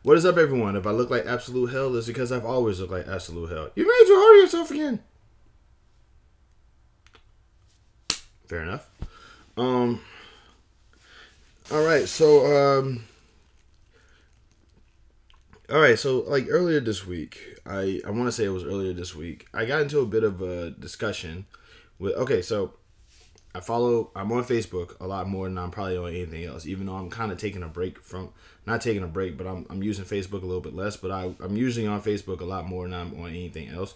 What is up, everyone? If I look like absolute hell, it's because I've always looked like absolute hell. You made too hard on yourself again. Fair enough. All right. So like earlier this week, I want to say it was earlier this week. I got into a bit of a discussion with. Okay, so I'm on Facebook a lot more than I'm probably on anything else. Even though I'm kind of taking a break from, not taking a break, but I'm using Facebook a little bit less. But I'm usually on Facebook a lot more than I'm on anything else.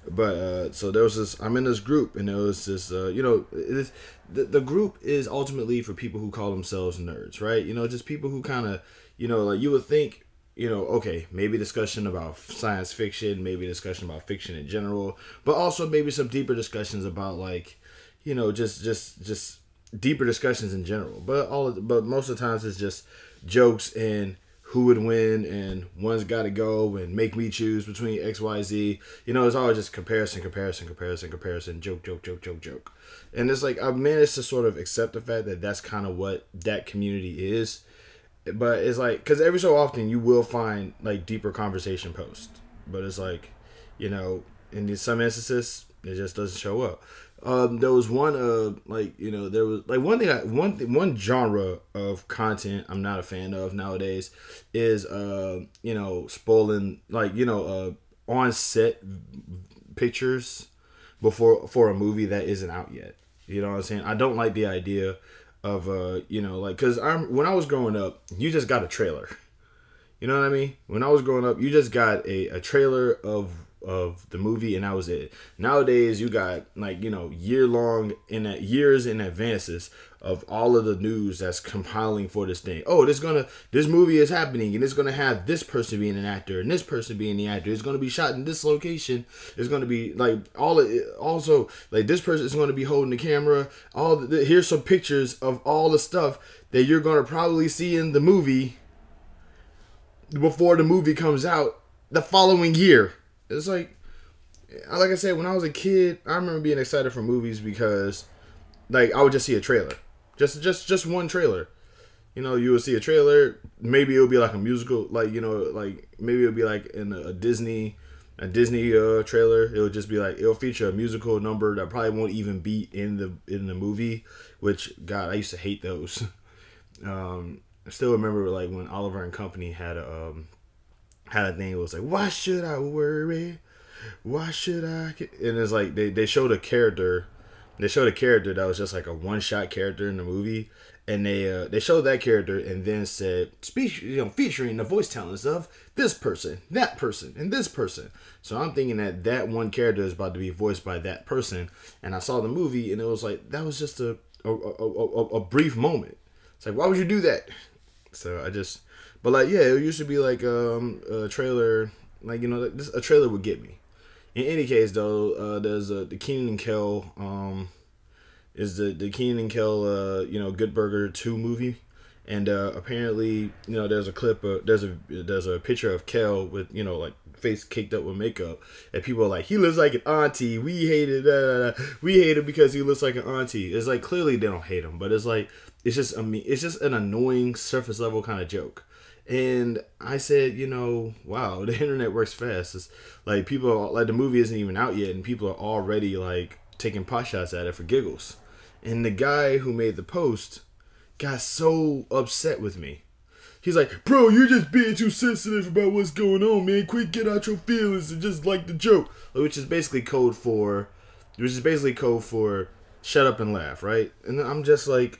But so there was this. I'm in this group, and there was this. The group is ultimately for people who call themselves nerds, right? Just people who kind of, like you would think. Okay, maybe discussion about science fiction, maybe discussion about fiction in general, but also maybe some deeper discussions about like, just deeper discussions in general. But most of the times it's just jokes and who would win and one's got to go and make me choose between X, Y, Z. It's always just comparison, joke. And it's like I've managed to sort of accept the fact that that's kind of what that community is. But it's like, because every so often you will find like deeper conversation posts, but it's like, in some instances it just doesn't show up. There was one there was like one genre of content I'm not a fan of nowadays is spoiling on set pictures for a movie that isn't out yet. You know what I'm saying? I don't like the idea of because when I was growing up, you just got a trailer. You know what I mean? When I was growing up, you just got a trailer of the movie, and that was it. Nowadays, you got years in advances of all of the news that's compiling for this thing. Oh, this movie is happening, and it's gonna have this person being an actor and this person being the actor. It's gonna be shot in this location. It's gonna be like also like this person is gonna be holding the camera. Here's some pictures of all the stuff that you're gonna probably see in the movie before the movie comes out the following year. It's like I said, when I was a kid, I remember being excited for movies because, like, I would just see a trailer, just one trailer. You would see a trailer. Maybe it would be like a musical, maybe it would be like in a Disney trailer. It would just be like it'll feature a musical number that probably won't even be in the movie. Which, God, I used to hate those. I still remember like when Oliver and Company had a thing. It was like, why should I worry? Why should I? And it's like they showed a character. They showed a character that was just like a one-shot character in the movie, and they showed that character and then said, featuring the voice talents of this person, that person, and this person. So I'm thinking that one character is about to be voiced by that person, and I saw the movie, and it was like that was just a brief moment. It's like, why would you do that? So but like, yeah, it used to be like a trailer, a trailer would get me. In any case, though, there's the Keenan and Kel, is the Keenan and Kel, Good Burger 2 movie, and apparently, there's a clip, there's a picture of Kel with, face caked up with makeup, and people are like, he looks like an auntie. We hate it. We hate him because he looks like an auntie. It's like clearly they don't hate him, but it's like it's just an annoying surface level kind of joke. And I said, wow, the internet works fast. It's like people like the movie isn't even out yet, and people are already like taking pot shots at it for giggles. And the guy who made the post got so upset with me. He's like, bro, you're just being too sensitive about what's going on, man. Quick, get out your feelings and just like the joke. Which is basically code for shut up and laugh, right? And I'm just like,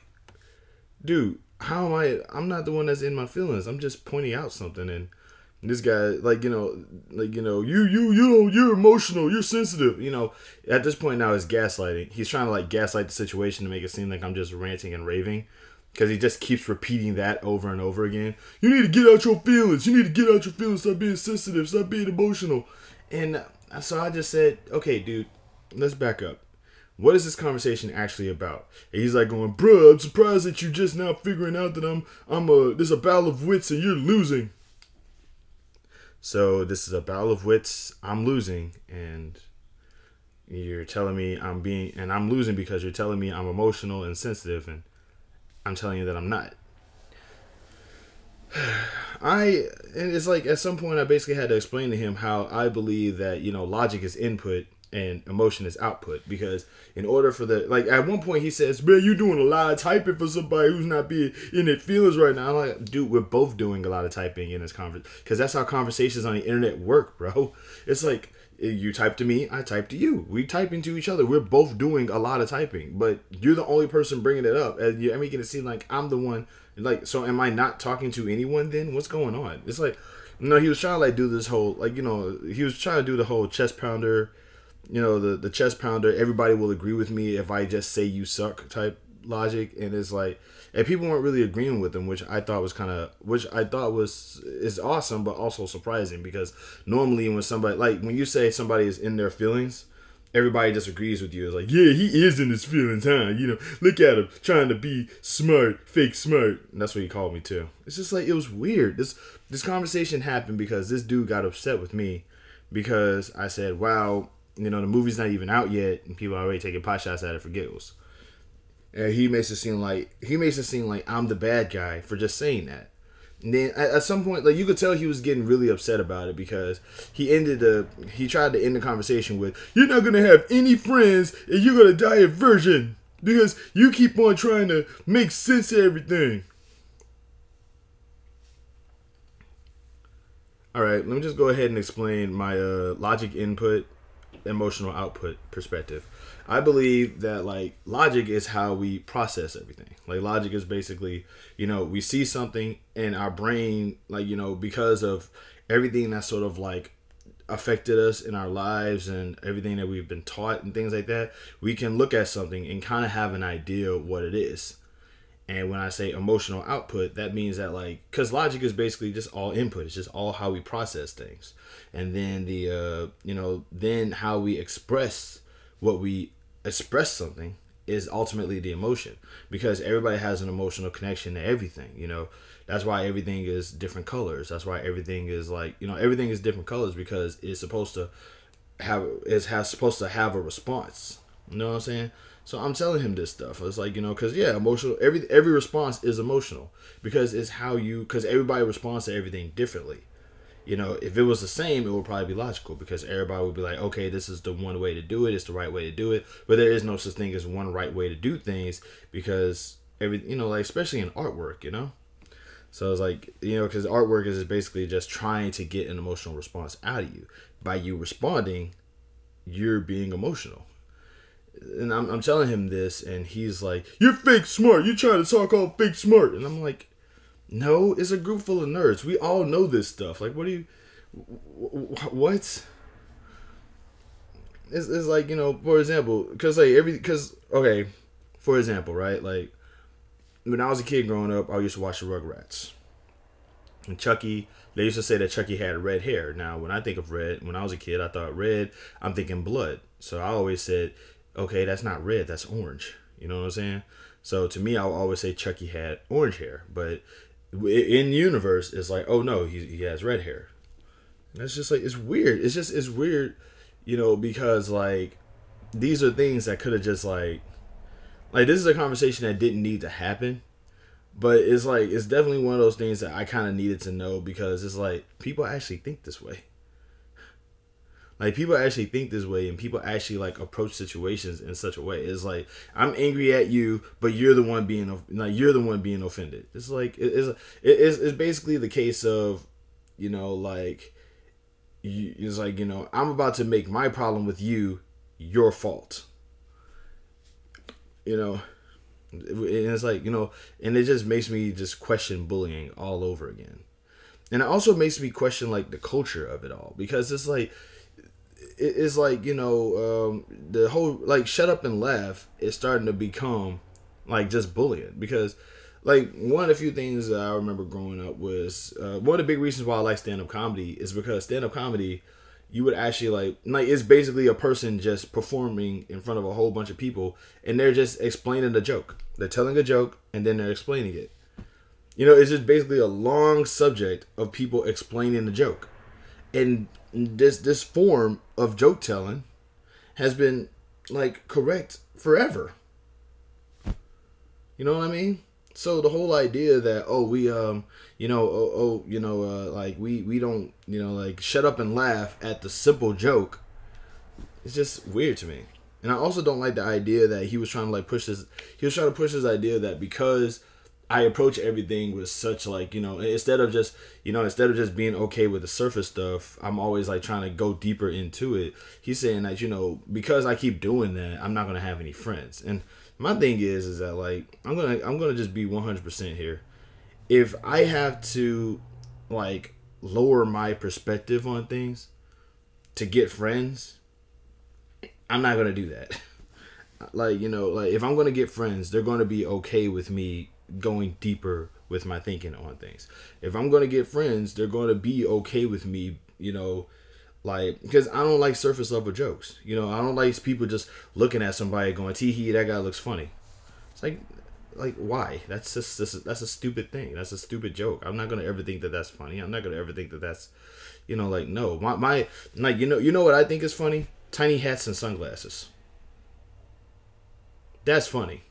dude, how am I? I'm not the one that's in my feelings. I'm just pointing out something, and this guy, you're emotional, you're sensitive. At this point now, it's gaslighting. He's trying to like gaslight the situation to make it seem like I'm just ranting and raving, because he just keeps repeating that over and over again. You need to get out your feelings. You need to get out your feelings. Stop being sensitive. Stop being emotional. And so I just said, okay, dude, let's back up. What is this conversation actually about? And he's like going, bruh, I'm surprised that you're just now figuring out that there's a battle of wits and you're losing. So this is a battle of wits. I'm losing, and you're telling me I'm losing because you're telling me I'm emotional and sensitive, and I'm telling you that I'm not. And it's like at some point I basically had to explain to him how I believe that, you know, logic is input and emotion is output, because in order for the, like, at one point he says, man, you're doing a lot of typing for somebody who's not being in their feelings right now. I'm like, dude, we're both doing a lot of typing in this conversation, because that's how conversations on the internet work, bro. It's like, you type to me, I type to you. We type into each other. We're both doing a lot of typing, but you're the only person bringing it up, and you're making it seem like I'm the one. Like, so am I not talking to anyone then? What's going on? It's like, you know, he was trying to like do this whole, like, you know, he was trying to do the whole chest pounder, you know, the chest pounder. Everybody will agree with me if I just say you suck type logic, and it's like, and people weren't really agreeing with him, which I thought was is awesome, but also surprising, because normally when somebody, like, when you say somebody is in their feelings, everybody disagrees with you. It's like, yeah, he is in his feelings, huh? You know, look at him trying to be smart, fake smart. And that's what he called me too. It's just like, it was weird. This conversation happened because this dude got upset with me because I said, wow, you know, the movie's not even out yet and people are already taking pot shots at it for giggles. And he makes it seem like I'm the bad guy for just saying that. And then at some point, like, you could tell he was getting really upset about it, because he tried to end the conversation with, you're not going to have any friends and you're going to die of virgin because you keep on trying to make sense of everything. All right, let me just go ahead and explain my logic input, emotional output perspective. I believe that, like, logic is how we process everything. Like, logic is basically, you know, we see something and our brain, like, you know, because of everything that sort of like affected us in our lives and everything that we've been taught and things like that, we can look at something and kind of have an idea of what it is. And when I say emotional output, that means that, like, because logic is basically just all input. It's just all how we process things. And then then how we express something is ultimately the emotion, because everybody has an emotional connection to everything. You know, that's why everything is different colors. That's why everything is like, you know, everything is different colors, because it's supposed to have a response. You know what I'm saying? So I'm telling him this stuff. It's like, you know, because, yeah, emotional, every response is emotional, because it's because everybody responds to everything differently. You know, if it was the same, it would probably be logical, because everybody would be like, okay, this is the one way to do it. It's the right way to do it. But there is no such thing as one right way to do things, because you know, like, especially in artwork, you know. So it's like, you know, because artwork is basically just trying to get an emotional response out of you. By you responding, you're being emotional. And I'm telling him this, and he's like, you're fake smart. You're trying to talk all fake smart. And I'm like, no, it's a group full of nerds. We all know this stuff. Like, what? It's like, you know, for example, okay, for example, right? Like, when I was a kid growing up, I used to watch the Rugrats. And Chucky, they used to say that Chucky had red hair. Now, when I think of red, when I was a kid, I thought red, I'm thinking blood. So I always said, okay, that's not red, that's orange. You know what I'm saying? So to me, I would always say Chucky had orange hair. But in universe, it's like, oh no, he has red hair. And it's just like, it's weird. It's weird, you know, because, like, these are things that could have just like this is a conversation that didn't need to happen. But it's like, it's definitely one of those things that I kind of needed to know, because it's like, people actually think this way. Like, people actually think this way, and people actually, like, approach situations in such a way. It's like, I'm angry at you, but you're the one being offended. It's like, it's basically the case of, you know, like, it's like, you know, I'm about to make my problem with you your fault. You know, and it's like, you know, and it just makes me just question bullying all over again. And it also makes me question, like, the culture of it all, because it's like, you know, the whole, like, shut up and laugh is starting to become, like, just bullying. Because, like, one of the few things that I remember growing up was, one of the big reasons why I like stand-up comedy is because stand-up comedy, you would actually, like, it's basically a person just performing in front of a whole bunch of people, and they're just explaining the joke. They're telling a joke, and then they're explaining it. You know, it's just basically a long subject of people explaining the joke. And this form of joke telling has been, like, correct forever. You know what I mean? So the whole idea that, oh, we like we don't, like, shut up and laugh at the simple joke, it's just weird to me. And I also don't like the idea that he was trying to like push his idea that because I approach everything with such, like, instead of just being okay with the surface stuff, I'm always like trying to go deeper into it. He's saying that, because I keep doing that, I'm not going to have any friends. And my thing is that, like, I'm going to just be 100% here. If I have to, like, lower my perspective on things to get friends, I'm not going to do that. Like, like, if I'm going to get friends, they're going to be okay with me going deeper with my thinking on things. If I'm going to get friends, they're going to be okay with me, like, because I don't like surface level jokes. I don't like people just looking at somebody going, tee hee, that guy looks funny. It's like, why? That's a stupid thing. That's a stupid joke. I'm not going to ever think that that's funny. I'm not going to ever think that that's, like, no. My like, you know what I think is funny? Tiny hats and sunglasses. That's funny.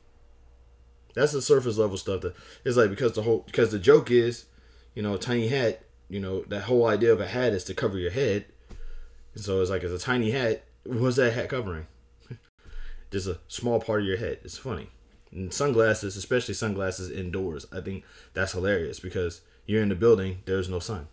That's the surface level stuff that it's like, because the joke is, tiny hat, that whole idea of a hat is to cover your head. And so it's like, it's a tiny hat. What's that hat covering? Just a small part of your head. It's funny. And sunglasses, especially sunglasses indoors, I think that's hilarious because you're in the building, there's no sun.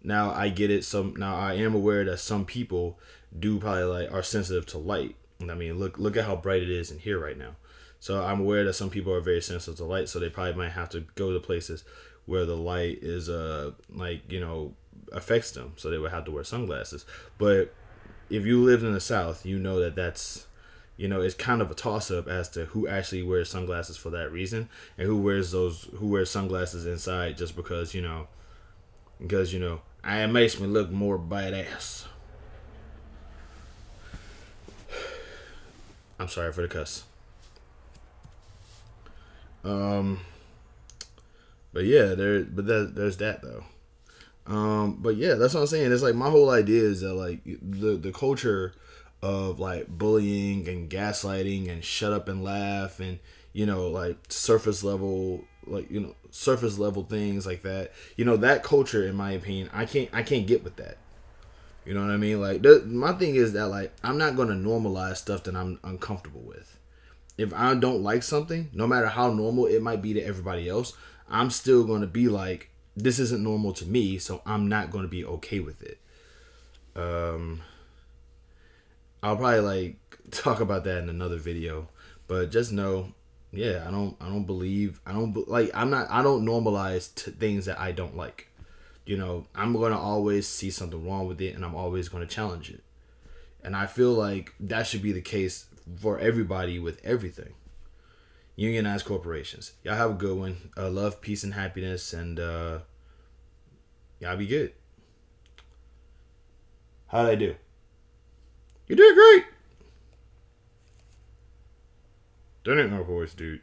Now I get it. Now I am aware that some people do probably, like, are sensitive to light. I mean, look at how bright it is in here right now. So I'm aware that some people are very sensitive to light, so they probably might have to go to places where the light is affects them, so they would have to wear sunglasses. But if you lived in the South, you know that's it's kind of a toss up as to who actually wears sunglasses for that reason and who wears sunglasses inside just because it makes me look more badass. I'm sorry for the cuss. But yeah, there's that though. But yeah, that's what I'm saying. It's like, my whole idea is that, like, the culture of, like, bullying and gaslighting and shut up and laugh and like surface level things like that. That culture, in my opinion, I can't get with that. You know what I mean? Like, my thing is that, like, I'm not gonna normalize stuff that I'm uncomfortable with. If I don't like something, no matter how normal it might be to everybody else, I'm still going to be like, this isn't normal to me, so I'm not going to be okay with it. I'll probably, like, talk about that in another video, but just know, yeah, I don't normalize things that I don't like. I'm going to always see something wrong with it, and I'm always going to challenge it. And I feel like that should be the case for everybody with everything. Unionized corporations. Y'all have a good one. Love, peace, and happiness, and y'all be good. How'd I do? You did great. That ain't my voice, dude.